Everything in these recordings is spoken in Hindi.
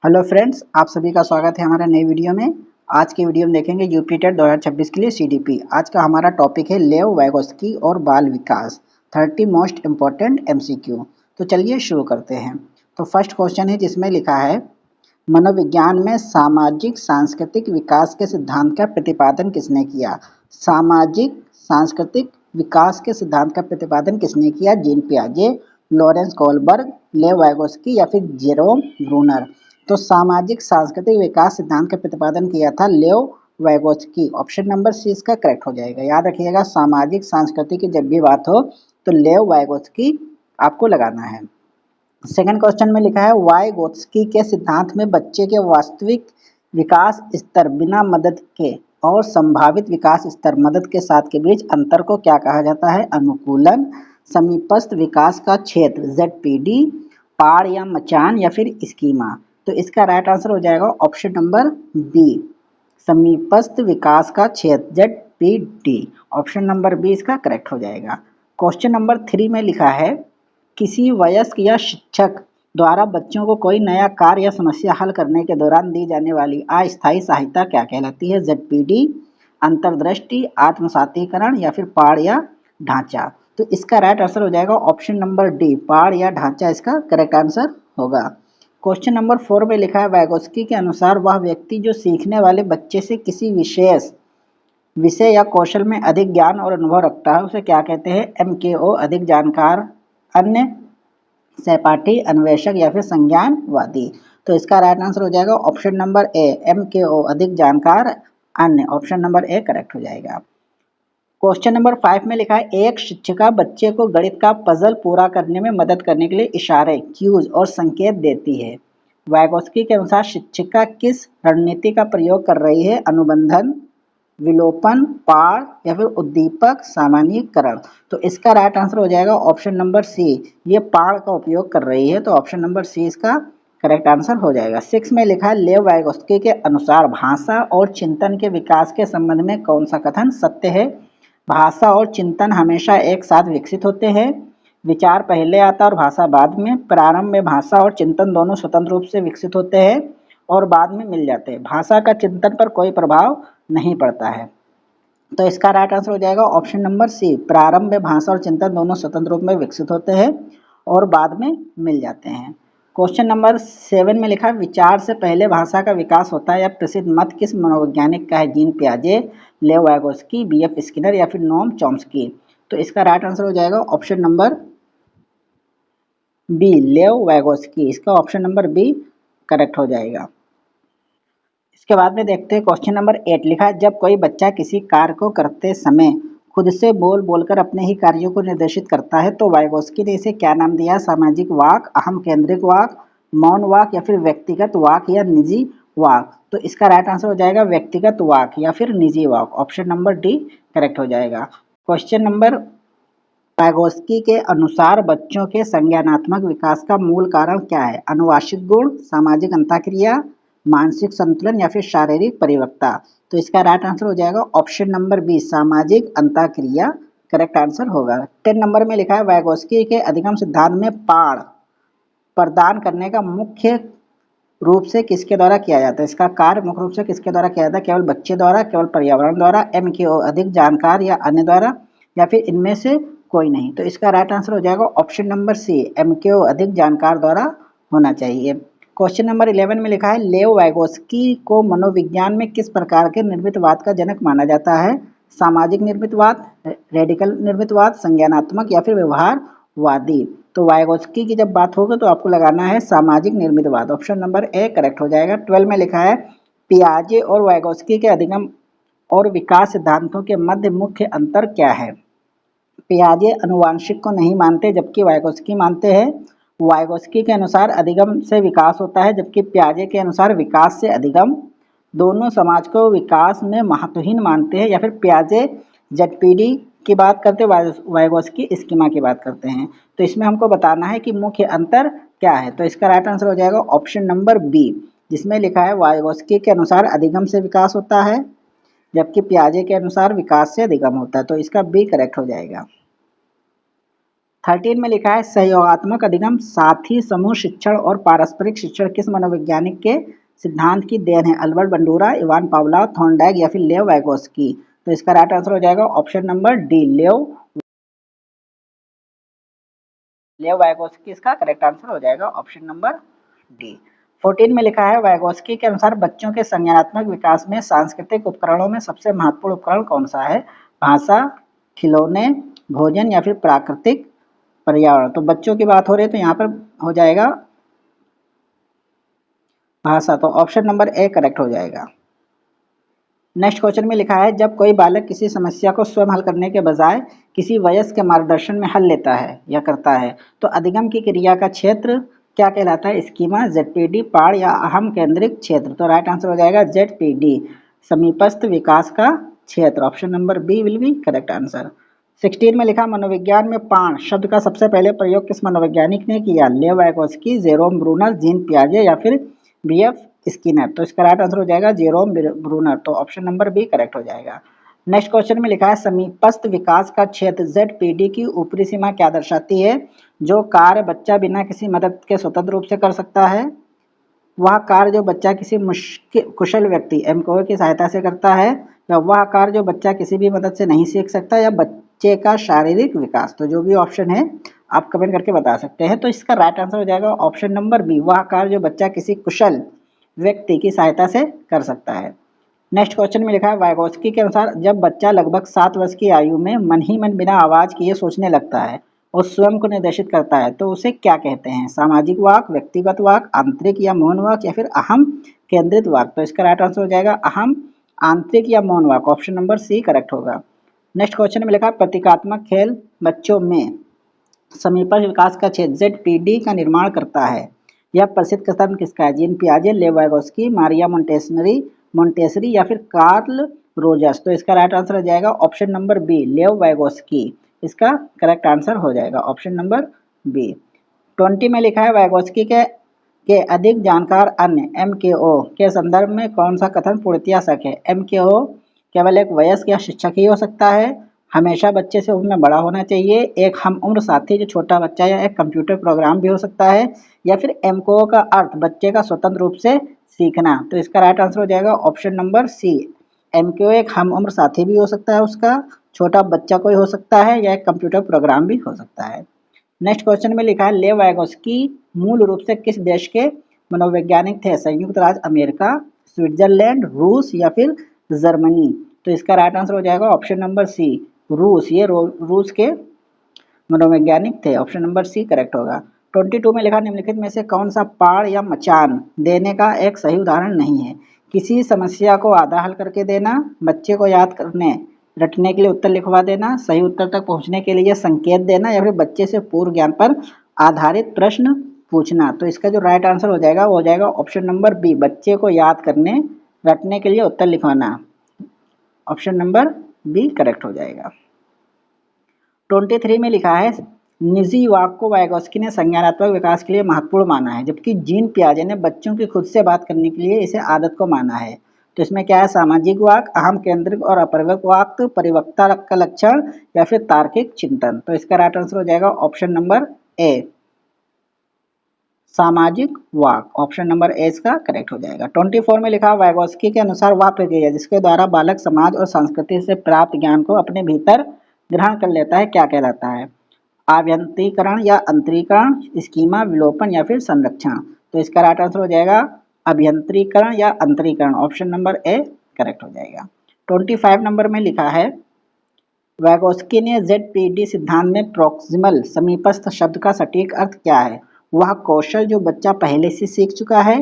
हेलो फ्रेंड्स, आप सभी का स्वागत है हमारा नई वीडियो में। आज की वीडियो में देखेंगे यूपी टेट 2026 के लिए सीडीपी। आज का हमारा टॉपिक है लेव वाइगोस्की और बाल विकास 30 मोस्ट इम्पॉर्टेंट एमसीक्यू। तो चलिए शुरू करते हैं। तो फर्स्ट क्वेश्चन है जिसमें लिखा है मनोविज्ञान में सामाजिक सांस्कृतिक विकास के सिद्धांत का प्रतिपादन किसने किया। सामाजिक सांस्कृतिक विकास के सिद्धांत का प्रतिपादन किसने किया? जीन पियाजे, लॉरेंस कोहलबर्ग, लेव वाइगोस्की या फिर जेरोम ब्रूनर। तो सामाजिक सांस्कृतिक विकास सिद्धांत का प्रतिपादन किया था लेव वाइगोस्की। ऑप्शन नंबर सी इसका करेक्ट हो जाएगा। याद रखिएगा, सामाजिक सांस्कृतिक की जब भी बात हो तो लेव वाइगोस्की आपको लगाना है। सेकंड क्वेश्चन में लिखा है वाइगोत्स्की के सिद्धांत में बच्चे के वास्तविक विकास स्तर बिना मदद के और संभावित विकास स्तर मदद के साथ के बीच अंतर को क्या कहा जाता है? अनुकूलन, समीपस्थ विकास का क्षेत्र ZPD, पाड़ या मचान या फिर स्कीमा। तो इसका राइट आंसर हो जाएगा ऑप्शन नंबर बी, समीपस्थ विकास का क्षेत्र ZPD। ऑप्शन नंबर बी इसका करेक्ट हो जाएगा। क्वेश्चन नंबर 3 में लिखा है किसी वयस्क या शिक्षक द्वारा बच्चों को कोई नया कार्य या समस्या हल करने के दौरान दी जाने वाली अस्थायी सहायता क्या कहलाती है? ZPD, अंतर्दृष्टि, आत्मसातीकरण या फिर पाड़ या ढांचा। तो इसका राइट आंसर हो जाएगा ऑप्शन नंबर डी, पाड़ या ढांचा इसका करेक्ट आंसर होगा। क्वेश्चन नंबर 4 में लिखा है वाइगोस्की के अनुसार वह व्यक्ति जो सीखने वाले बच्चे से किसी विशेष विषय या कौशल में अधिक ज्ञान और अनुभव रखता है उसे क्या कहते हैं? MKO, अधिक जानकार, अन्य, सहपाठी, अन्वेषक या फिर संज्ञानवादी। तो इसका राइट आंसर हो जाएगा ऑप्शन नंबर ए, MKO, अधिक जानकार, अन्य। ऑप्शन नंबर ए करेक्ट हो जाएगा। क्वेश्चन नंबर 5 में लिखा है एक शिक्षिका बच्चे को गणित का पजल पूरा करने में मदद करने के लिए इशारे, क्यूज और संकेत देती है। वाइगोस्की के अनुसार शिक्षिका किस रणनीति का प्रयोग कर रही है? अनुबंधन, विलोपन, पाड़ या फिर उद्दीपक, सामान्यीकरण। तो इसका राइट आंसर हो जाएगा ऑप्शन नंबर सी, ये पाड़ का उपयोग कर रही है। तो ऑप्शन नंबर सी इसका करेक्ट आंसर हो जाएगा। 6 में लिखा है लेव वाइगोस्की के अनुसार भाषा और चिंतन के विकास के संबंध में कौन सा कथन सत्य है? भाषा और चिंतन हमेशा एक साथ विकसित होते हैं। विचार पहले आता और भाषा बाद में। प्रारंभ में भाषा और चिंतन दोनों स्वतंत्र रूप से विकसित होते हैं और बाद में मिल जाते हैं। भाषा का चिंतन पर कोई प्रभाव नहीं पड़ता है। तो इसका राइट आंसर हो जाएगा ऑप्शन नंबर सी, प्रारंभ में भाषा और चिंतन दोनों स्वतंत्र रूप में विकसित होते हैं और बाद में मिल जाते हैं। क्वेश्चन नंबर 7 में लिखा है विचार से पहले भाषा का विकास होता है या प्रसिद्ध मत किस मनोवैज्ञानिक का है? जीन पियाजे, लेव वाइगोस्की, BF स्किनर या फिर नोम चॉम्स्की। तो इसका राइट आंसर हो जाएगा ऑप्शन नंबर बी, लेव वाइगोस्की। इसका ऑप्शन नंबर बी करेक्ट हो जाएगा। इसके बाद में देखते हैं क्वेश्चन नंबर 8 लिखा है जब कोई बच्चा किसी कार्य को करते समय खुद से बोल बोलकर अपने ही कार्यों को निर्देशित करता है तो वाइगोस्की ने इसे क्या नाम दिया? सामाजिक वाक, अहम केंद्रिक वाक, मौन वाक या फिर व्यक्तिगत वाक या निजी वाक। तो इसका राइट आंसर हो जाएगा व्यक्तिगत वाक या फिर निजी वाक। ऑप्शन नंबर डी करेक्ट हो जाएगा। क्वेश्चन नंबर वाइगोस्की के अनुसार बच्चों के संज्ञानात्मक विकास का मूल कारण क्या है? अनुवांशिक गुण, सामाजिक अंतःक्रिया, मानसिक संतुलन या फिर शारीरिक परिपक्वता। तो इसका राइट आंसर हो जाएगा ऑप्शन नंबर बी, सामाजिक अंतःक्रिया करेक्ट आंसर होगा। 10 नंबर में लिखा है वाइगोस्की के अधिगम सिद्धांत में पाड़ प्रदान करने का मुख्य रूप से किसके द्वारा किया जाता है? इसका कार्य मुख्य रूप से किसके द्वारा किया जाता है? केवल बच्चे द्वारा, केवल पर्यावरण द्वारा, MKO, अधिक जानकार या अन्य द्वारा या फिर इनमें से कोई नहीं। तो इसका राइट आंसर हो जाएगा ऑप्शन नंबर सी, MKO, अधिक जानकार द्वारा होना चाहिए। क्वेश्चन नंबर 11 में लिखा है लेव वाइगोस्की को मनोविज्ञान में किस प्रकार के निर्मितवाद का जनक माना जाता है? सामाजिक निर्मितवाद, रेडिकल निर्मितवाद, संज्ञानात्मक या फिर व्यवहारवादी। तो वाइगोस्की की जब बात होगी तो आपको लगाना है सामाजिक निर्मितवाद। ऑप्शन नंबर ए करेक्ट हो जाएगा। 12 में लिखा है पियाजे और वाइगोस्की के अधिगम और विकास सिद्धांतों के मध्य मुख्य अंतर क्या है? पियाजे अनुवांशिक को नहीं मानते जबकि वाइगोस्की मानते हैं। वाइगोस्की के अनुसार अधिगम से विकास होता है जबकि पियाजे के अनुसार विकास से अधिगम। दोनों समाज को विकास में महत्वहीन मानते हैं। या फिर पियाजे ZPD की बात करते हैं, वाइगोस्की स्कीमा की बात करते हैं। तो इसमें हमको बताना है कि मुख्य अंतर क्या है। तो इसका राइट आंसर हो जाएगा ऑप्शन नंबर बी, जिसमें लिखा है वाइगोस्की के अनुसार अधिगम से विकास होता है जबकि पियाजे के अनुसार विकास से अधिगम होता है। तो इसका बी करेक्ट हो जाएगा। 13 में लिखा है सहयोगात्मक अधिगम, साथी समूह शिक्षण और पारस्परिक शिक्षण किस मनोवैज्ञानिक के सिद्धांत की देन है? Albert Bandura, Ivan Pavlov, Thorndike या फिर लेव वाइगोस्की? तो इसका राइट आंसर हो जाएगा ऑप्शन नंबर डी, लेव वाइगोस्की इसका करेक्ट आंसर हो जाएगा ऑप्शन नंबर डी। 14 में लिखा है वाइगोस्की के अनुसार बच्चों के संज्ञानात्मक विकास में सांस्कृतिक उपकरणों में सबसे महत्वपूर्ण उपकरण कौन सा है? भाषा, खिलौने, भोजन या फिर प्राकृतिक पर्यावरण? तो बच्चों की बात हो रही है तो यहाँ पर हो जाएगा भाषा, तो ऑप्शन नंबर ए करेक्ट हो जाएगा। नेक्स्ट क्वेश्चन में लिखा है जब कोई बालक किसी समस्या को स्वयं हल करने के बजाय किसी वयस्क के मार्गदर्शन में हल लेता है या करता है तो अधिगम की क्रिया का क्षेत्र क्या कहलाता है? स्कीमा, जेडपीडी, पाड़ या अहम केंद्रिक क्षेत्र? तो राइट आंसर हो जाएगा जेडपीडी, समीपस्थ विकास का क्षेत्र। Option number B will be correct answer. 16 में लिखा मनोविज्ञान में पाण शब्द का सबसे पहले प्रयोग किस मनोवैज्ञानिक ने किया? लेव वाइगोस्की, जेरोम ब्रूनर, जीन पियाजे या फिर बीएफ स्किनर? तो इसका राइट आंसर हो जाएगा जेरोम ब्रूनर, तो ऑप्शन नंबर बी करेक्ट हो जाएगा। नेक्स्ट क्वेश्चन में लिखा है समीपस्थ विकास का क्षेत्र जेडपीडी की ऊपरी सीमा क्या दर्शाती है? जो कार्य बच्चा बिना किसी मदद के स्वतंत्र रूप से कर सकता है, वह कार्य जो बच्चा किसी कुशल व्यक्ति एमकोए की सहायता से करता है, या वह कार्य जो बच्चा किसी भी मदद से नहीं सीख सकता, या बच्चे का शारीरिक विकास? तो जो भी ऑप्शन है आप कमेंट करके बता सकते हैं। तो इसका राइट आंसर हो जाएगा ऑप्शन नंबर बी, वह कार्य जो बच्चा किसी कुशल व्यक्ति की सहायता से कर सकता है। नेक्स्ट क्वेश्चन में लिखा है वाइगोस्की के अनुसार जब बच्चा लगभग 7 वर्ष की आयु में मन ही मन बिना आवाज किए सोचने लगता है और स्वयं को निर्देशित करता है तो उसे क्या कहते हैं? सामाजिक वाक, व्यक्तिगत वाक, आंतरिक या मौन वाक या फिर अहम केंद्रित वाक? तो इसका राइट आंसर हो जाएगा अहम आंतरिक या मौन वाक, ऑप्शन नंबर सी करेक्ट होगा। नेक्स्ट क्वेश्चन में लिखा है प्रतीकात्मक खेल बच्चों में समीपस्थ विकास का क्षेत्र जेडपीडी का निर्माण करता है। यह प्रसिद्ध कथन किसका है? जीन पियाजे, लेव वाइगोस्की, मारिया मोंटेसरी या फिर कार्ल रोजर्स? तो इसका राइट आंसर हो जाएगा ऑप्शन नंबर बी, लेव वाइगोस्की इसका करेक्ट आंसर हो जाएगा ऑप्शन नंबर बी। 20 में लिखा है वाइगोस्की के अधिक जानकार अन्य एमकेओ के संदर्भ में कौन सा कथन पूर्णतया सच है? एमकेओ केवल एक वयस्क या शिक्षक ही हो सकता है, हमेशा बच्चे से उम्र में बड़ा होना चाहिए, एक हम उम्र साथी जो छोटा बच्चा या एक कंप्यूटर प्रोग्राम भी हो सकता है, या फिर एमको का अर्थ बच्चे का स्वतंत्र रूप से सीखना? तो इसका राइट आंसर हो जाएगा ऑप्शन नंबर सी, एमको एक हम उम्र साथी भी हो सकता है, उसका छोटा बच्चा कोई हो सकता है, या एक कंप्यूटर प्रोग्राम भी हो सकता है। नेक्स्ट क्वेश्चन में लिखा है लेव वाइगोस्की मूल रूप से किस देश के मनोवैज्ञानिक थे? संयुक्त राज्य अमेरिका, स्विट्जरलैंड, रूस या फिर जर्मनी? तो इसका राइट आंसर हो जाएगा ऑप्शन नंबर सी, रूस। ये रूस के मनोवैज्ञानिक थे, ऑप्शन नंबर सी करेक्ट होगा। 22 में लिखा निम्नलिखित में से कौन सा पाड़ या मचान देने का एक सही उदाहरण नहीं है? किसी समस्या को आधा हल करके देना, बच्चे को याद करने रटने के लिए उत्तर लिखवा देना, सही उत्तर तक पहुंचने के लिए संकेत देना, या फिर बच्चे से पूर्व ज्ञान पर आधारित प्रश्न पूछना? तो इसका जो राइट आंसर हो जाएगा वो हो जाएगा ऑप्शन नंबर बी, बच्चे को याद करने रटने के लिए उत्तर लिखवाना, ऑप्शन नंबर बी करेक्ट हो जाएगा। 23 में लिखा है निजी वाक को वाइगोस्की ने संज्ञानात्मक विकास के लिए महत्वपूर्ण माना है, जबकि जीन पियाजे ने बच्चों की खुद से बात करने के लिए इसे आदत को माना है। तो इसमें क्या है? सामाजिक वाक, अहम केंद्रिक और अपरिवर्तक वाक, परिवक्ता का लक्षण या फिर तार्किक चिंतन? तो इसका राइट आंसर हो जाएगा ऑप्शन नंबर ए, सामाजिक वाक, ऑप्शन नंबर ए इसका करेक्ट हो जाएगा। 24 में लिखा वाइगोस्की के अनुसार वह प्रक्रिया जिसके द्वारा बालक समाज और संस्कृति से प्राप्त ज्ञान को अपने भीतर ग्रहण कर लेता है क्या कहलाता है? आभ्यंतरीकरण या अंतरीकरण, स्कीमा, विलोपन या फिर संरक्षण? तो इसका राइट आंसर हो जाएगा अभ्यंतरीकरण या अंतरीकरण, ऑप्शन नंबर ए करेक्ट हो जाएगा। 25 नंबर में लिखा है वाइगोस्की ने जेडपीडी सिद्धांत में प्रोक्सिमल समीपस्थ शब्द का सटीक अर्थ क्या है? वह कौशल जो बच्चा पहले से सीख चुका है,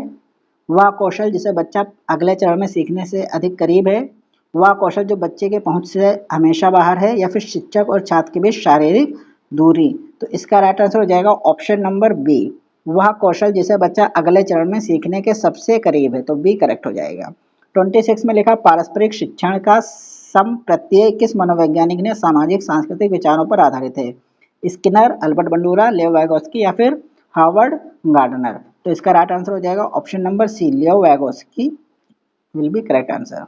वह कौशल जिसे बच्चा अगले चरण में सीखने से अधिक करीब है, वह कौशल जो बच्चे के पहुंच से हमेशा बाहर है, या फिर शिक्षक और छात्र के बीच शारीरिक दूरी? तो इसका राइट आंसर हो जाएगा ऑप्शन नंबर बी, वह कौशल जिसे बच्चा अगले चरण में सीखने के सबसे करीब है, तो बी करेक्ट हो जाएगा। 26 में लिखा पारस्परिक शिक्षण का संप्रत्यय किस मनोवैज्ञानिक ने सामाजिक सांस्कृतिक विचारों पर आधारित है? स्किनर, अल्बर्ट बंडूरा, लेव वाइगोस्की या फिर हार्वर्ड गार्डनर? तो इसका राइट आंसर हो जाएगा ऑप्शन नंबर सी, लेव Vygotsky will be correct answer.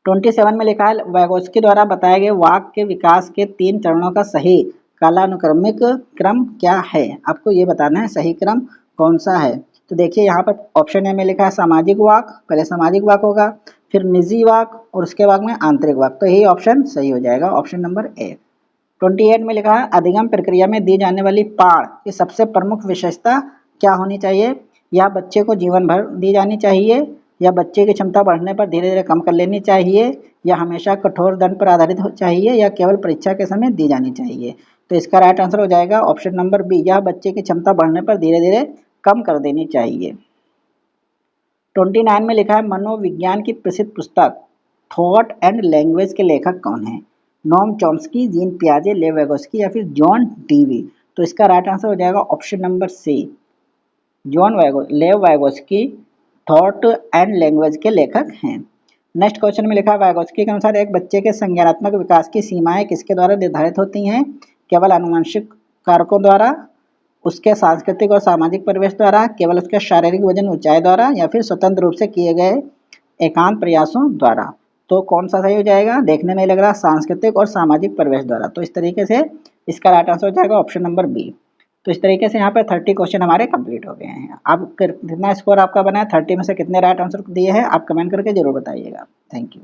27 में लिखा है वाइगोस्की द्वारा बताए गए वाक के विकास के 3 चरणों का सही कालानुक्रमिक क्रम क्या है, आपको ये बताना है सही क्रम कौन सा है। तो देखिए यहाँ पर ऑप्शन ए में लिखा है सामाजिक वाक, पहले सामाजिक वाक होगा, फिर निजी वाक और उसके बाद में आंतरिक वाक, तो यही ऑप्शन सही हो जाएगा, ऑप्शन नंबर ए। 28 में लिखा है अधिगम प्रक्रिया में दी जाने वाली पाठ की सबसे प्रमुख विशेषता क्या होनी चाहिए, या बच्चे को जीवन भर दी जानी चाहिए, या बच्चे की क्षमता बढ़ने पर धीरे धीरे कम कर लेनी चाहिए, या हमेशा कठोर दंड पर आधारित हो चाहिए, या केवल परीक्षा के समय दी जानी चाहिए। तो इसका राइट आंसर हो जाएगा ऑप्शन नंबर बी, यह बच्चे की क्षमता बढ़ने पर धीरे धीरे कम कर देनी चाहिए। 29 में लिखा है मनोविज्ञान की प्रसिद्ध पुस्तक थॉट एंड लैंग्वेज के लेखक कौन है, नोम चॉम्स्की, जीन पियाजे, लेव वैगोस्की या फिर जॉन डीवी। तो इसका राइट आंसर हो जाएगा ऑप्शन नंबर सी, लेव वैगोस्की थॉट एंड लैंग्वेज के लेखक हैं। नेक्स्ट क्वेश्चन में लिखा है वैगोस्की के अनुसार एक बच्चे के संज्ञानात्मक विकास की सीमाएं किसके द्वारा निर्धारित होती हैं, केवल आनुवंशिक कारकों द्वारा, उसके सांस्कृतिक और सामाजिक परिवेश द्वारा, केवल उसके शारीरिक वजन ऊंचाई द्वारा, या फिर स्वतंत्र रूप से किए गए एकांत प्रयासों द्वारा। तो कौन सा सही हो जाएगा, देखने में लग रहा सांस्कृतिक और सामाजिक परिवेश द्वारा, तो इस तरीके से इसका राइट आंसर हो जाएगा ऑप्शन नंबर बी। तो इस तरीके से यहाँ पर 30 क्वेश्चन हमारे कंप्लीट हो गए हैं। अब कितना स्कोर आपका बना है, 30 में से कितने राइट आंसर दिए हैं आप कमेंट करके जरूर बताइएगा। Thank you.